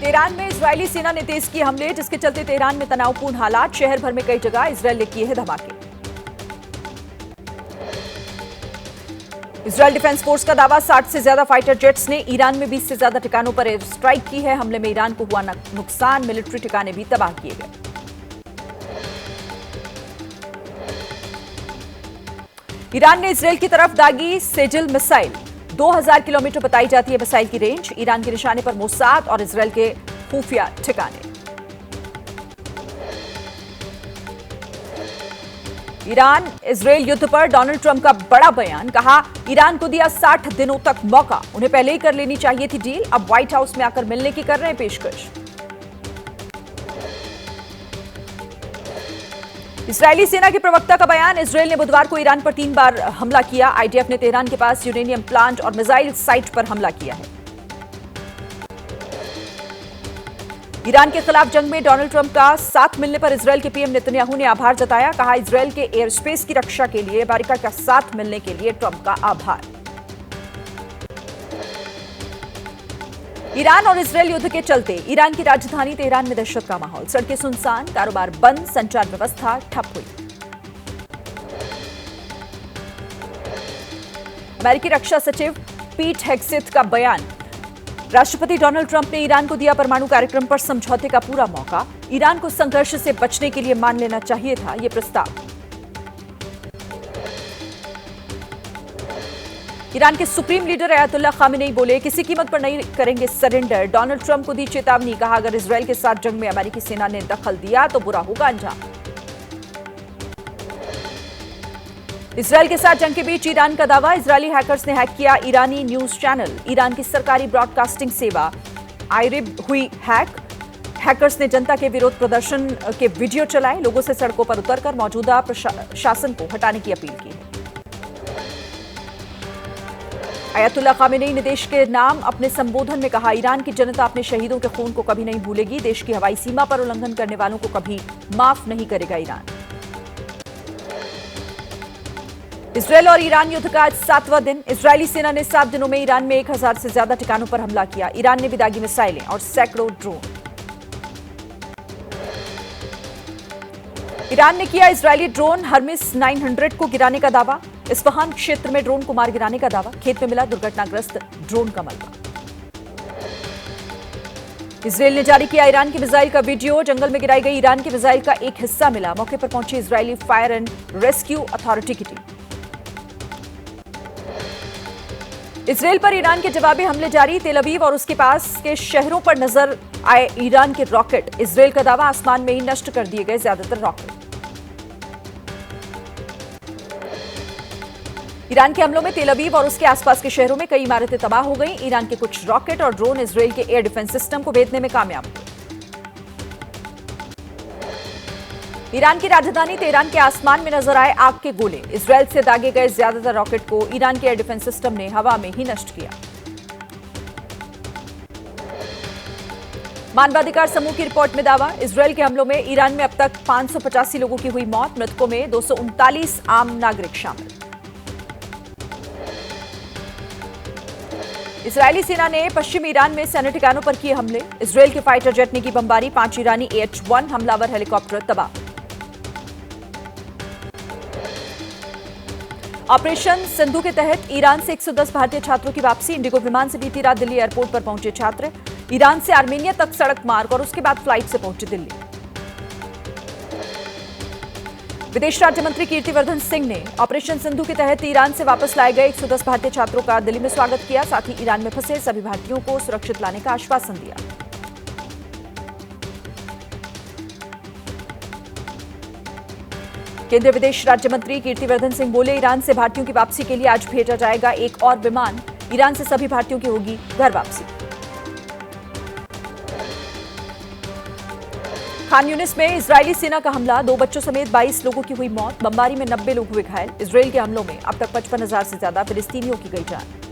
Tehran में Israeli सेना ने तेज किए हमले, जिसके चलते तेहरान में तनावपूर्ण हालात। शहर भर में कई जगह इजरायल ने किए हैं धमाके। इजरायल डिफेंस फोर्स का दावा, 60 से ज्यादा फाइटर जेट्स ने ईरान में 20 से ज्यादा ठिकानों पर एयर स्ट्राइक की है। हमले में ईरान को हुआ नुकसान, मिलिट्री ठिकाने भी तबाह किए गए। ईरान ने इजरायल की तरफ दागी सेजिल मिसाइल, 2000 किलोमीटर बताई जाती है मिसाइल की रेंज। ईरान के निशाने पर मोसाद और इजरायल के खुफिया ठिकाने। ईरान इजरायल युद्ध पर डोनाल्ड ट्रंप का बड़ा बयान, कहा ईरान को दिया 60 दिनों तक मौका, उन्हें पहले ही कर लेनी चाहिए थी डील, अब व्हाइट हाउस में आकर मिलने की कर रहे हैं पेशकश। इजरायली सेना के प्रवक्ता का बयान, इजरायल ने बुधवार को ईरान पर 3 बार हमला किया। आईडीएफ ने तेहरान के पास यूरेनियम प्लांट और मिसाइल साइट पर हमला किया है। ईरान के खिलाफ जंग में डोनाल्ड ट्रंप का साथ मिलने पर इजरायल के पीएम नेतन्याहू ने आभार जताया। कहा इजरायल के एयर स्पेस की रक्षा के लिए अमेरिका का साथ मिलने के लिए ट्रंप का आभार। ईरान और इजरायल युद्ध के चलते ईरान की राजधानी तेहरान में दहशत का माहौल, सड़कें सुनसान, कारोबार बंद, संचार व्यवस्था ठप हुई। अमेरिकी रक्षा सचिव पीट हेग्सेथ का बयान, राष्ट्रपति डोनाल्ड ट्रंप ने ईरान को दिया परमाणु कार्यक्रम पर समझौते का पूरा मौका, ईरान को संघर्ष से बचने के लिए मान लेना चाहिए था यह प्रस्ताव। ईरान के सुप्रीम लीडर अयातुल्लाह खामेनेई बोले, किसी कीमत पर नहीं करेंगे सरेंडर। डोनाल्ड ट्रंप को दी चेतावनी, कहा अगर इजरायल के साथ जंग में अमेरिकी सेना ने दखल दिया तो बुरा होगा अंजाम। इजरायल के साथ जंग के बीच ईरान का दावा, इजरायली हैकर्स ने हैक किया ईरानी न्यूज चैनल। ईरान की सरकारी ब्रॉडकास्टिंग सेवा आईरिब हुई हैक। हैकर्स ने जनता के विरोध प्रदर्शन के वीडियो चलाए, लोगों से सड़कों पर उतरकर मौजूदा शासन को हटाने की अपील की। अयातुल्लाह खामेनेई ने देश के नाम अपने संबोधन में कहा, ईरान की जनता अपने शहीदों के खून को कभी नहीं भूलेगी। देश की हवाई सीमा पर उल्लंघन करने वालों को कभी माफ नहीं करेगा ईरान। इजरायल और ईरान युद्ध का आज 7वां दिन। इजरायली सेना ने 7 दिनों में ईरान में 1000 से ज्यादा ठिकानों पर हमला किया। ईरान ने भी दागी मिसाइलें और सैकड़ों ड्रोन। ईरान ने किया इजरायली ड्रोन हर्मिस 900 को गिराने का दावा। इस्फहान क्षेत्र में ड्रोन को मार गिराने का दावा। खेत में मिला दुर्घटनाग्रस्त ड्रोन का मलबा। इजरायल ने जारी किया ईरान की मिसाइल का वीडियो। जंगल में गिराई गई ईरान की मिसाइल का एक हिस्सा मिला। मौके पर पहुंची Israeli fire and rescue authority की टीम। इजरायल पर ईरान के जवाबी हमले जारी। तेल अवीव और उसके पास के शहरों पर नजर आए ईरान के रॉकेट। इजरायल का दावा, आसमान में ही नष्ट कर दिए गए ज्यादातर रॉकेट। ईरान के हमलों में तेल अवीव और उसके आसपास के शहरों में कई इमारतें तबाह हो गईं। ईरान के कुछ रॉकेट और ड्रोन इजरायल के एयर डिफेंस सिस्टम को भेदने में कामयाब हुए। ईरान की राजधानी तेहरान के आसमान में नजर आए आग के गोले। इजरायल से दागे गए ज्यादातर रॉकेट को ईरान के एयर डिफेंस सिस्टम ने हवा में ही नष्ट किया। मानवाधिकार समूह की रिपोर्ट में दावा, इजरायल के हमलों में ईरान में अब तक 585 लोगों की हुई मौत। मृतकों में 239 आम नागरिक शामिल। इजरायली सेना ने पश्चिमी ईरान में सैन्य ठिकानों पर किए हमले। इजरायल के फाइटर जेट ने की बमबारी। 5 ईरानी H-1 हमलावर हेलीकॉप्टर तबाह। ऑपरेशन सिंधु के तहत ईरान से 110 भारतीय छात्रों की वापसी। इंडिगो विमान से बीती रात दिल्ली एयरपोर्ट पर पहुंचे छात्र। ईरान से आर्मेनिया तक सड़क मार्ग और उसके बाद फ्लाइट से पहुंचे दिल्ली। विदेश राज्य मंत्री कीर्तिवर्धन सिंह ने ऑपरेशन सिंधु के तहत ईरान से वापस लाए गए 110 भारतीय छात्रों का दिल्ली में स्वागत किया। साथ ही ईरान में फंसे सभी भारतीयों को सुरक्षित लाने का आश्वासन दिया। केंद्रीय विदेश राज्य मंत्री कीर्तिवर्धन सिंह बोले, ईरान से भारतीयों की वापसी के लिए आज भेजा जाएगा एक और विमान। ईरान से सभी भारतीयों की होगी घर वापसी। खान यूनिस में इजरायली सेना का हमला। 2 बच्चों समेत 22 लोगों की हुई मौत। बमबारी में 90 लोग हुए घायल। इजरायल के हमलों में अब तक 55,000 से ज्यादा फिलिस्तीनियों की गई जान।